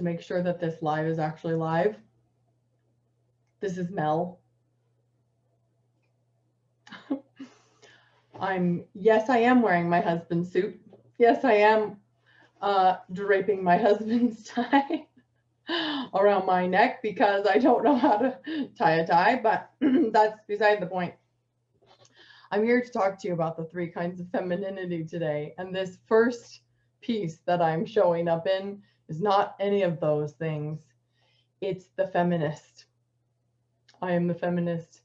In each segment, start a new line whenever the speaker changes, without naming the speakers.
to make sure that this live is actually live. This is Mel. Yes, I am wearing my husband's suit. Yes, I am draping my husband's tie around my neck because I don't know how to tie a tie, but that's beside the point. I'm here to talk to you about the 3 kinds of femininity today. And this first piece that I'm showing up in is not any of those things. It's the feminist. I am the feminist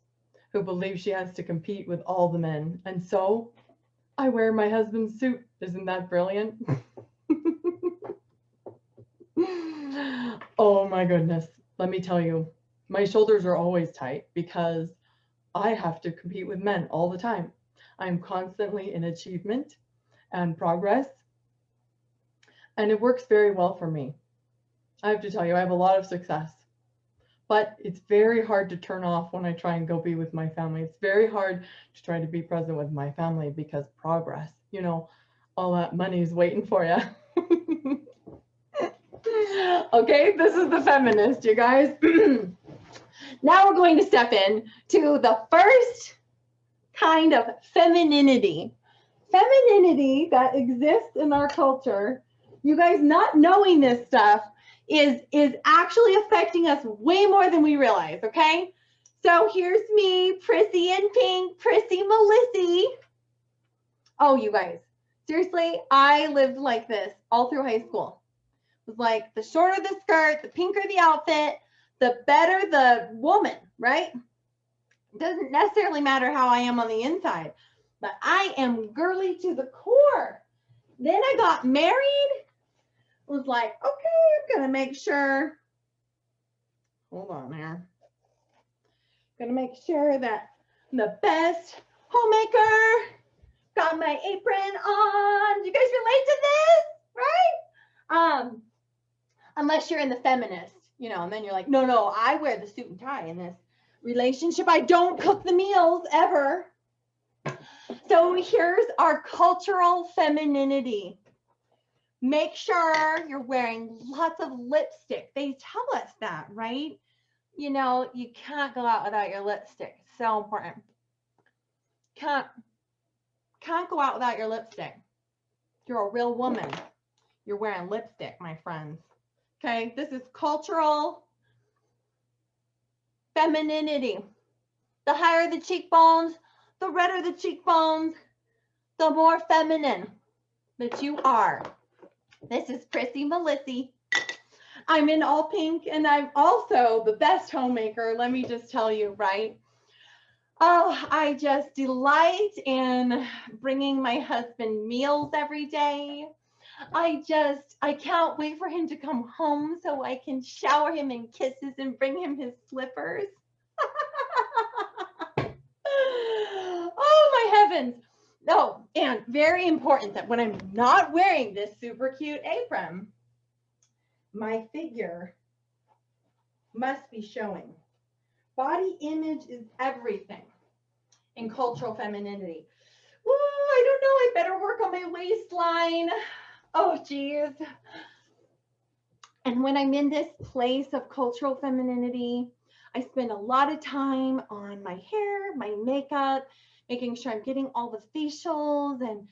who believes she has to compete with all the men. And so I wear my husband's suit. Isn't that brilliant? Oh my goodness. Let me tell you, my shoulders are always tight because I have to compete with men all the time. I'm constantly in achievement and progress, and it works very well for me. I have to tell you, I have a lot of success, but it's very hard to turn off when I try and go be with my family. It's very hard to try to be present with my family because progress, you know, all that money is waiting for you. Okay, this is the feminist, you guys. Now we're going to step in to the first kind of femininity. Femininity that exists in our culture, you guys not knowing this stuff is actually affecting us way more than we realize, okay? So here's me, Prissy in pink, Prissy Melissy. Oh, you guys, seriously, I lived like this all through high school. It was like the shorter the skirt, the pinker the outfit, the better the woman, right? It doesn't necessarily matter how I am on the inside, but I am girly to the core. Then I got married. It was like, okay, I'm going to make sure. Hold on here. Going to make sure that I'm the best homemaker. Got my apron on. Do you guys relate to this? Right? Unless you're in the feminist, you know, and then you're like, no, I wear the suit and tie in this relationship. I don't cook the meals ever. So here's our cultural femininity. Make sure you're wearing lots of lipstick. They tell us that, right? You know, you can't go out without your lipstick. It's so important. Can't go out without your lipstick. You're a real woman. You're wearing lipstick, my friends. Okay, this is cultural femininity. The higher the cheekbones, the redder the cheekbones, the more feminine that you are. This is Prissy Melissy. I'm in all pink, and I'm also the best homemaker. Let me just tell you, right? Oh, I just delight in bringing my husband meals every day. I can't wait for him to come home so I can shower him in kisses and bring him his slippers. Oh, my heavens. Oh, and very important that when I'm not wearing this super cute apron, my figure must be showing. Body image is everything in cultural femininity. Whoa, I don't know. I better work on my waistline. Oh, geez. And when I'm in this place of cultural femininity, I spend a lot of time on my hair, my makeup, making sure I'm getting all the facials and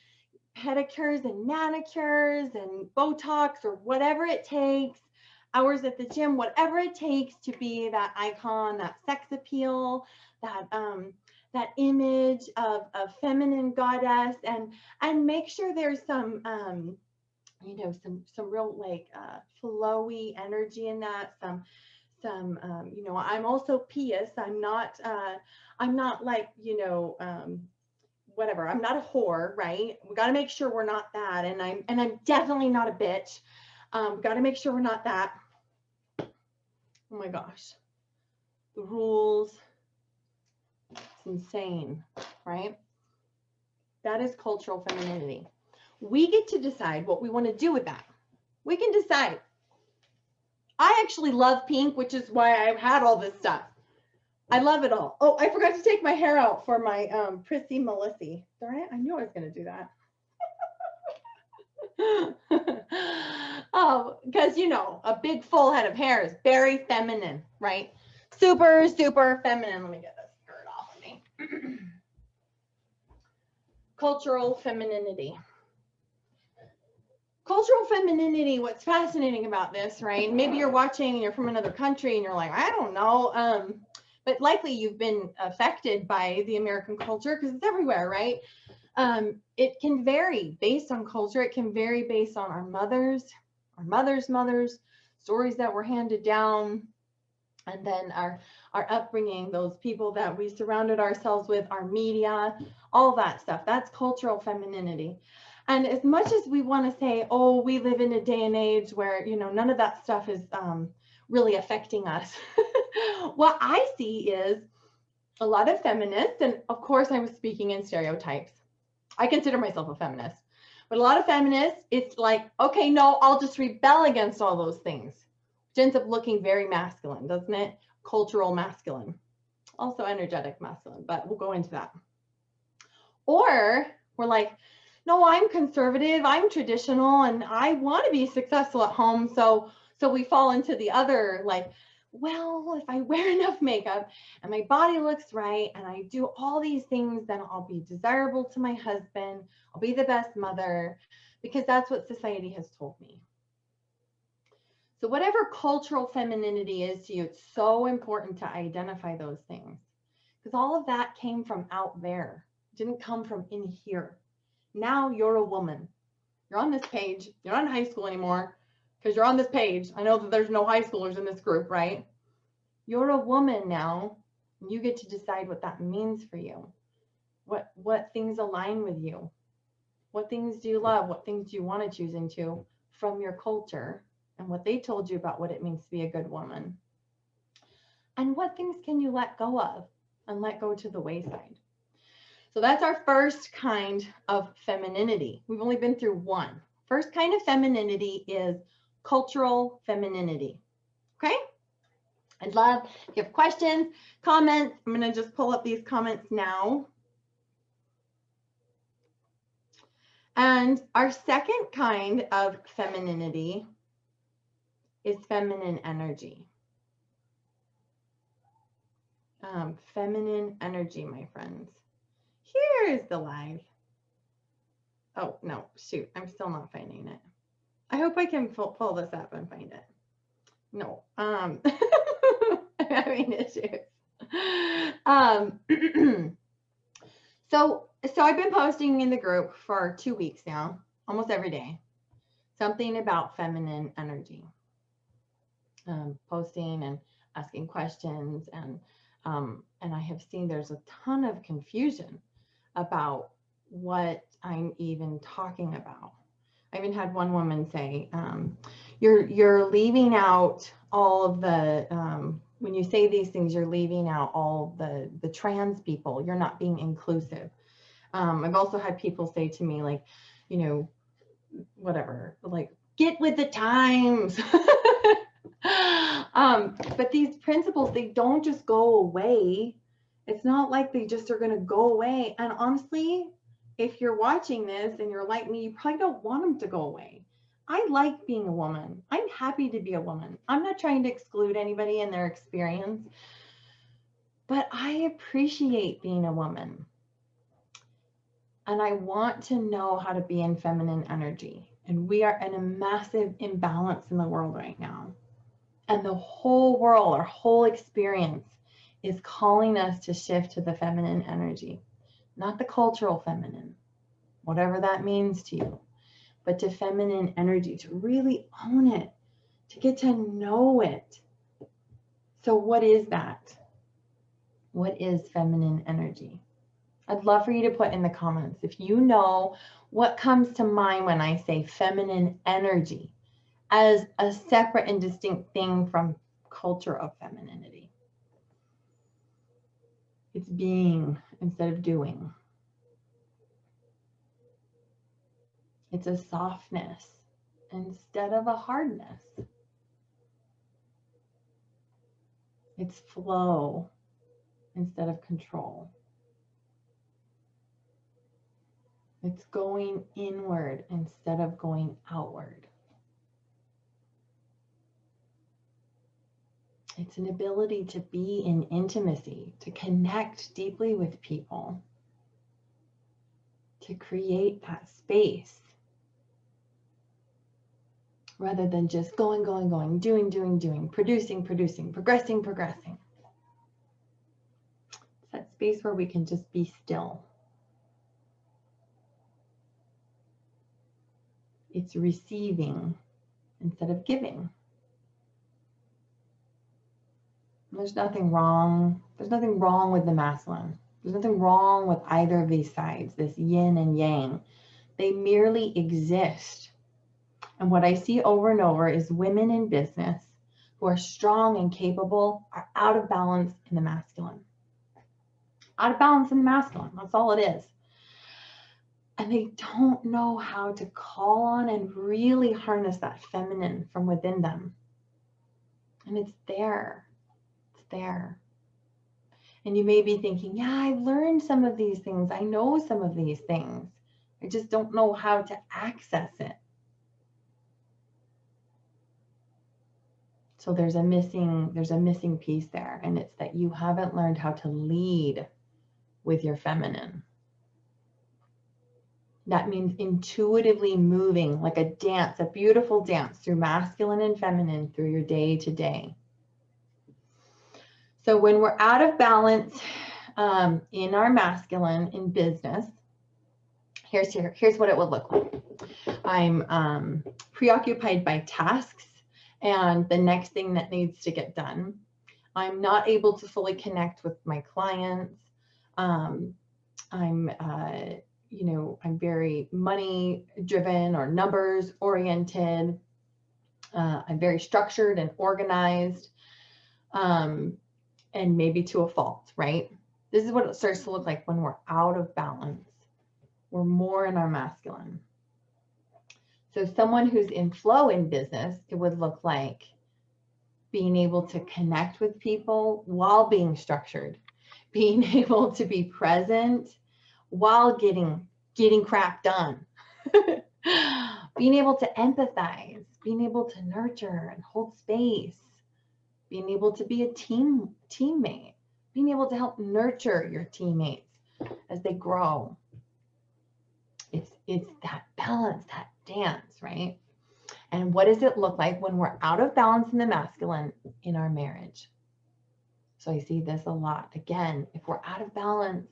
pedicures and manicures and Botox or whatever it takes, hours at the gym, whatever it takes to be that icon, that sex appeal, that image of a feminine goddess, and make sure there's some you know, some real like flowy energy in that, some you know, I'm also pious. I'm not like, you know, whatever. I'm not a whore, right? We got to make sure we're not that. And I'm definitely not a bitch. Got to make sure we're not that. Oh my gosh. The rules. It's insane, right? That is cultural femininity. We get to decide what we want to do with that. We can decide. I actually love pink, which is why I've had all this stuff. I love it all. Oh, I forgot to take my hair out for my Prissy Melissy. Darn it, I knew I was going to do that. Oh, because you know, a big full head of hair is very feminine, right? Super, super feminine. Let me get this skirt off of me. Cultural femininity. Cultural femininity, what's fascinating about this, right? Maybe you're watching and you're from another country and you're like, I don't know. But likely you've been affected by the American culture because it's everywhere, right? It can vary based on culture. It can vary based on our mothers' mothers, stories that were handed down, and then our upbringing, those people that we surrounded ourselves with, our media, all that stuff. That's cultural femininity. And as much as we want to say, oh, we live in a day and age where, you know, none of that stuff is really affecting us. What I see is a lot of feminists, and of course I was speaking in stereotypes. I consider myself a feminist, but a lot of feminists, it's like, okay, no, I'll just rebel against all those things, which ends up looking very masculine, doesn't it? Cultural masculine, also energetic masculine, but we'll go into that. Or we're like, no, I'm conservative, I'm traditional, and I want to be successful at home. So we fall into the other, like, well, if I wear enough makeup and my body looks right and I do all these things, then I'll be desirable to my husband. I'll be the best mother, because that's what society has told me. So whatever cultural femininity is to you, it's so important to identify those things, because all of that came from out there. It didn't come from in here. Now you're a woman. You're on this page. You're not in high school anymore because you're on this page. I know that there's no high schoolers in this group, right? You're a woman now, and you get to decide what that means for you. What things align with you? What things do you love? What things do you want to choose into from your culture and what they told you about what it means to be a good woman? And what things can you let go of and let go to the wayside? So that's our first kind of femininity. We've only been through one. First kind of femininity is cultural femininity. Okay? I'd love, if you have questions, comments, I'm going to just pull up these comments now. And our second kind of femininity is feminine energy. Feminine energy, my friends. Here's the live. Oh, no, shoot. I'm still not finding it. I hope I can pull this up and find it. No. I'm having issues. So I've been posting in the group for 2 weeks now, almost every day, something about feminine energy. Posting and asking questions, and I have seen there's a ton of confusion about what I'm even talking about. I even had one woman say, you're leaving out all of the, when you say these things, you're leaving out all the trans people. You're not being inclusive. I've also had people say to me, like, you know, whatever, like, get with the times. But these principles, they don't just go away. It's not like they just are going to go away. And honestly, if you're watching this and you're like me, you probably don't want them to go away. I like being a woman. I'm happy to be a woman. I'm not trying to exclude anybody in their experience, but I appreciate being a woman. And I want to know how to be in feminine energy. And we are in a massive imbalance in the world right now. And the whole world, our whole experience, is calling us to shift to the feminine energy, not the cultural feminine, whatever that means to you, but to feminine energy, to really own it, to get to know it. So what is that? What is feminine energy? I'd love for you to put in the comments if you know what comes to mind when I say feminine energy as a separate and distinct thing from culture of femininity. It's being instead of doing. It's a softness instead of a hardness. It's flow instead of control. It's going inward instead of going outward. It's an ability to be in intimacy, to connect deeply with people, to create that space rather than just going, doing, producing, progressing. It's that space where we can just be still. It's receiving instead of giving. There's nothing wrong. There's nothing wrong with the masculine. There's nothing wrong with either of these sides, this yin and yang. They merely exist. And what I see over and over is women in business who are strong and capable are out of balance in the masculine. Out of balance in the masculine. That's all it is. And they don't know how to call on and really harness that feminine from within them. And it's there. It's there. And you may be thinking, yeah, I've learned some of these things. I know some of these things. I just don't know how to access it. So there's a missing piece there. And it's that you haven't learned how to lead with your feminine. That means intuitively moving like a dance, a beautiful dance through masculine and feminine through your day to day. So when we're out of balance in our masculine in business, here's what it would look like. I'm preoccupied by tasks and the next thing that needs to get done. I'm not able to fully connect with my clients. I'm very money driven or numbers oriented. I'm very structured and organized, and maybe to a fault, right? This is what it starts to look like when we're out of balance. We're more in our masculine. So someone who's in flow in business, it would look like being able to connect with people while being structured, being able to be present while getting crap done, being able to empathize, being able to nurture and hold space, being able to be a teammate, being able to help nurture your teammates as they grow. It's that balance, that dance, right? And what does it look like when we're out of balance in the masculine in our marriage? So I see this a lot. Again, if we're out of balance,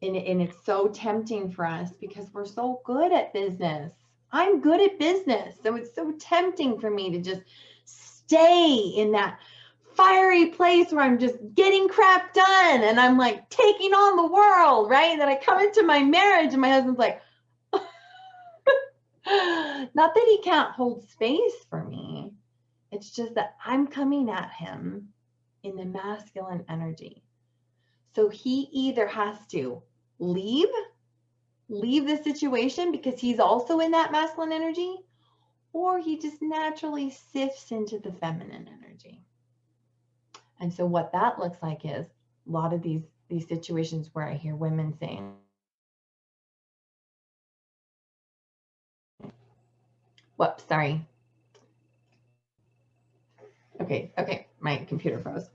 and it's so tempting for us because we're so good at business. I'm good at business. So it's so tempting for me to just stay in that fiery place where I'm just getting crap done and I'm like taking on the world, right? That I come into my marriage and my husband's like, not that he can't hold space for me. It's just that I'm coming at him in the masculine energy. So he either has to leave the situation because he's also in that masculine energy, or he just naturally sifts into the feminine energy. And so what that looks like is a lot of these situations where I hear women saying, whoops, sorry. Okay, my computer froze.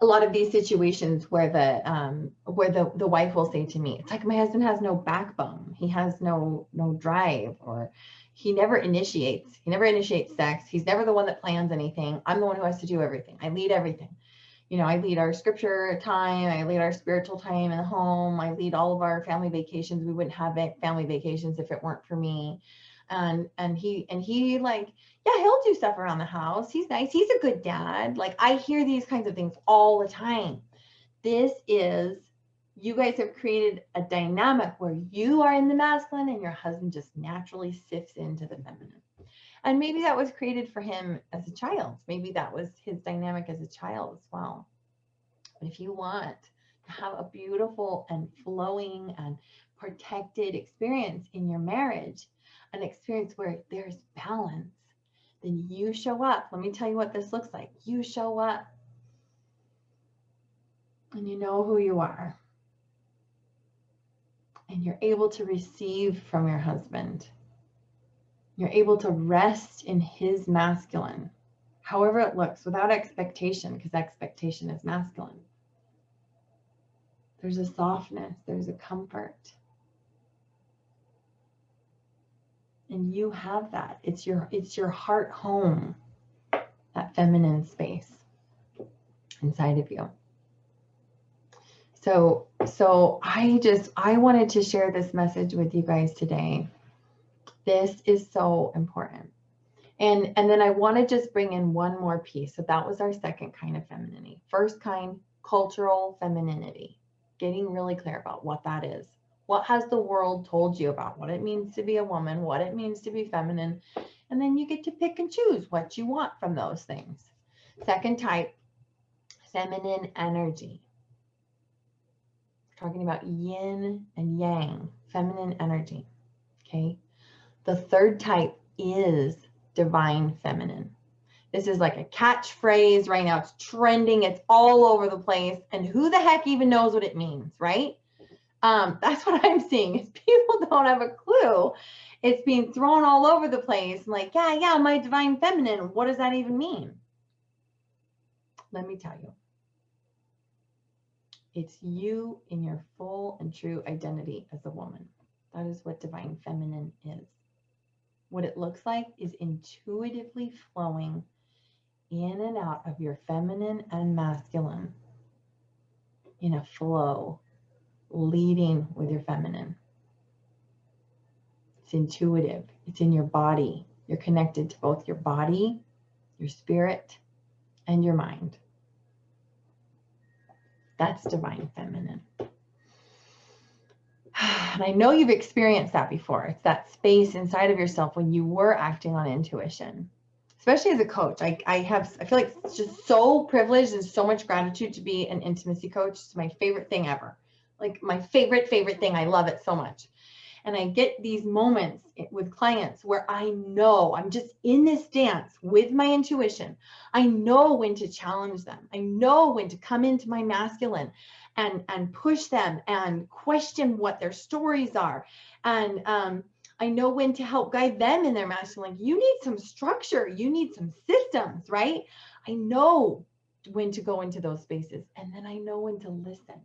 A lot of these situations where the wife will say to me, it's like my husband has no backbone. He has no drive, or he never initiates sex. He's never the one that plans anything. I'm the one who has to do everything. I lead everything. I lead our scripture time. I lead our spiritual time in the home. I lead all of our family vacations. We wouldn't have family vacations if it weren't for me. And he like, yeah, he'll do stuff around the house. He's nice. He's a good dad. Like, I hear these kinds of things all the time. You guys have created a dynamic where you are in the masculine and your husband just naturally sifts into the feminine. And maybe that was created for him as a child. Maybe that was his dynamic as a child as well. But if you want to have a beautiful and flowing and protected experience in your marriage, an experience where there's balance, then you show up. Let me tell you what this looks like. You show up and you know who you are. and you're able to receive from your husband. You're able to rest in his masculine, however it looks, without expectation, because expectation is masculine. There's a softness, there's a comfort. And you have that. It's your heart home, that feminine space inside of you. So I wanted to share this message with you guys today. This is so important. And then I want to just bring in one more piece. So that was our second kind of femininity. First kind, cultural femininity. Getting really clear about what that is. What has the world told you about what it means to be a woman, what it means to be feminine, and then you get to pick and choose what you want from those things. Second type, feminine energy. We're talking about yin and yang, feminine energy. Okay. The third type is divine feminine. This is like a catchphrase right now. It's trending. It's all over the place. And who the heck even knows what it means, right? That's what I'm seeing is people don't have a clue. It's being thrown all over the place. Like, yeah, my divine feminine. What does that even mean? Let me tell you. It's you in your full and true identity as a woman. That is what divine feminine is. What it looks like is intuitively flowing in and out of your feminine and masculine in a flow, leading with your feminine. It's intuitive. It's in your body. You're connected to both your body, your spirit, and your mind. That's divine feminine. And I know you've experienced that before. It's that space inside of yourself when you were acting on intuition. Especially as a coach, I feel like it's just so privileged and so much gratitude to be an intimacy coach. It's my favorite thing ever. Like my favorite thing. I love it so much. And I get these moments with clients where I know I'm just in this dance with my intuition. I know when to challenge them. I know when to come into my masculine and push them and question what their stories are. And I know when to help guide them in their masculine. Like, you need some structure. You need some systems, right? I know when to go into those spaces. And then I know when to listen.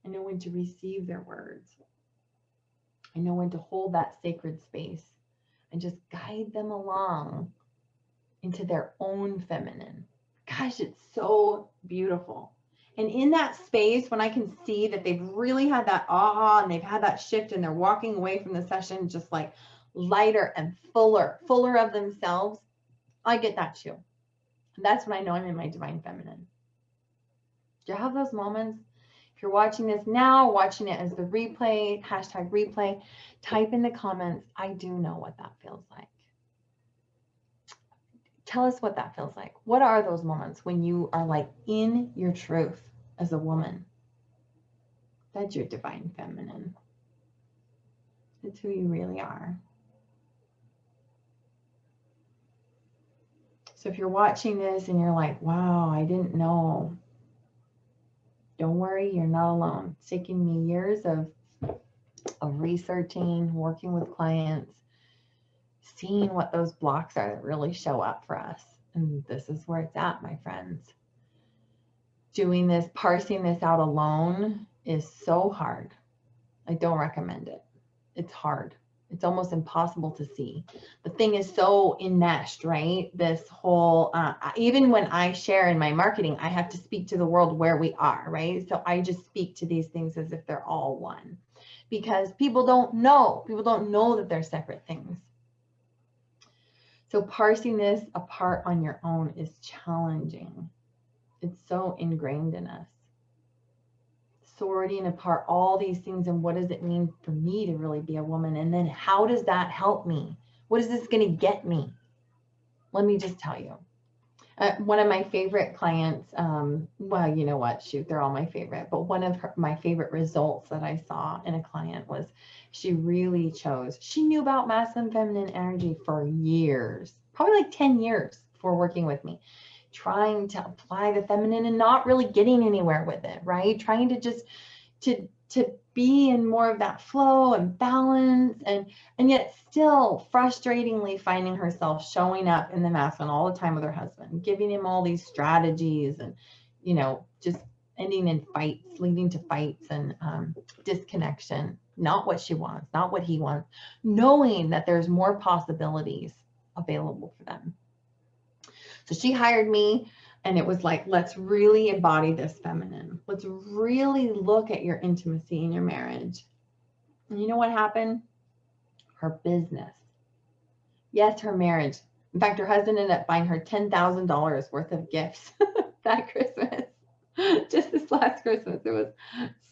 I know when to receive their words. I know when to hold that sacred space and just guide them along into their own feminine. Gosh, it's so beautiful. And in that space, when I can see that they've really had that aha and they've had that shift and they're walking away from the session just like lighter and fuller of themselves, I get that too. And that's when I know I'm in my divine feminine. Do you have those moments? If you're watching this now, watching it as the replay, #replay, type in the comments, I do know what that feels like. Tell us what that feels like. What are those moments when you are like in your truth as a woman? That's your divine feminine. It's who you really are. So if you're watching this and you're like, wow, I didn't know. Don't worry, you're not alone. It's taken me years of researching, working with clients, seeing what those blocks are that really show up for us. And this is where it's at, my friends. Doing this, parsing this out alone is so hard. I don't recommend it. It's hard. It's almost impossible to see. The thing is so enmeshed, right? This whole, even when I share in my marketing, I have to speak to the world where we are, right? So I just speak to these things as if they're all one, because people don't know. People don't know that they're separate things. So parsing this apart on your own is challenging. It's so ingrained in us. Sorting apart all these things and what does it mean for me to really be a woman? And then how does that help me? What is this going to get me? Let me just tell you. One of my favorite clients, well, you know what, shoot, they're all my favorite, but one of my favorite results that I saw in a client was she really chose, she knew about masculine feminine energy for years, probably like 10 years before working with me, trying to apply the feminine and not really getting anywhere with it, right? Trying to just to be in more of that flow and balance, and yet still frustratingly finding herself showing up in the masculine all the time with her husband, giving him all these strategies and, you know, just ending in fights, leading to fights and disconnection, not what she wants, not what he wants, knowing that there's more possibilities available for them. So she hired me, and it was like, let's really embody this feminine. Let's really look at your intimacy in your marriage. And you know what happened? Her business. Yes, her marriage. In fact, her husband ended up buying her $10,000 worth of gifts that Christmas. Just this last Christmas. It was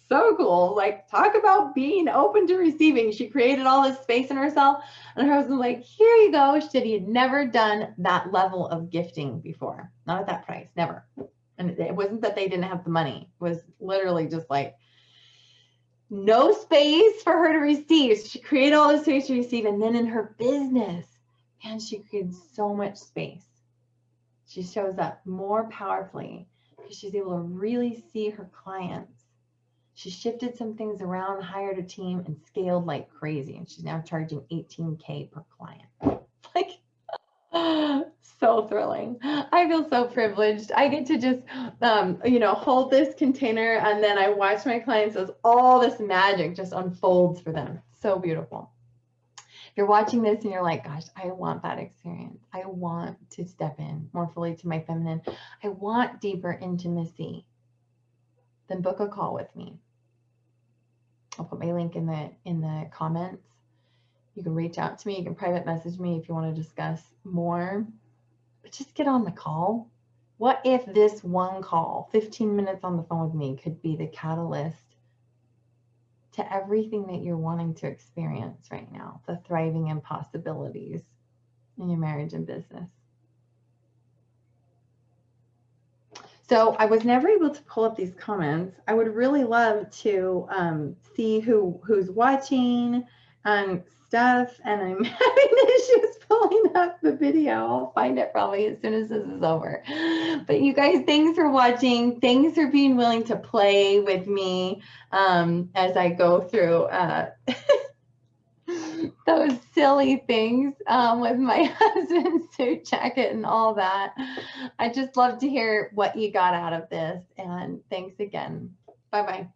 so cool. Like, talk about being open to receiving. She created all this space in herself, and her husband was like, here you go. She said he had never done that level of gifting before. Not at that price, never. And it wasn't that they didn't have the money. It was literally just like no space for her to receive. So she created all this space to receive. And then in her business, man, she created so much space. She shows up more powerfully because she's able to really see her clients. She shifted some things around, hired a team, and scaled like crazy. And she's now charging $18K per client. Like, so thrilling. I feel so privileged. I get to just, you know, hold this container, and then I watch my clients as all this magic just unfolds for them. So beautiful. If you're watching this and you're like, gosh, I want that experience. I want to step in more fully to my feminine. I want deeper intimacy. Then book a call with me. I'll put my link in the comments. You can reach out to me. You can private message me if you want to discuss more. But just get on the call. What if this one call, 15 minutes on the phone with me, could be the catalyst to everything that you're wanting to experience right now, the thriving and possibilities in your marriage and business. So I was never able to pull up these comments. I would really love to see who's watching and stuff, and I'm having issues pulling up the video. I'll find it probably as soon as this is over. But you guys, thanks for watching. Thanks for being willing to play with me as I go through those silly things with my husband's suit jacket and all that. I just love to hear what you got out of this. And thanks again. Bye-bye.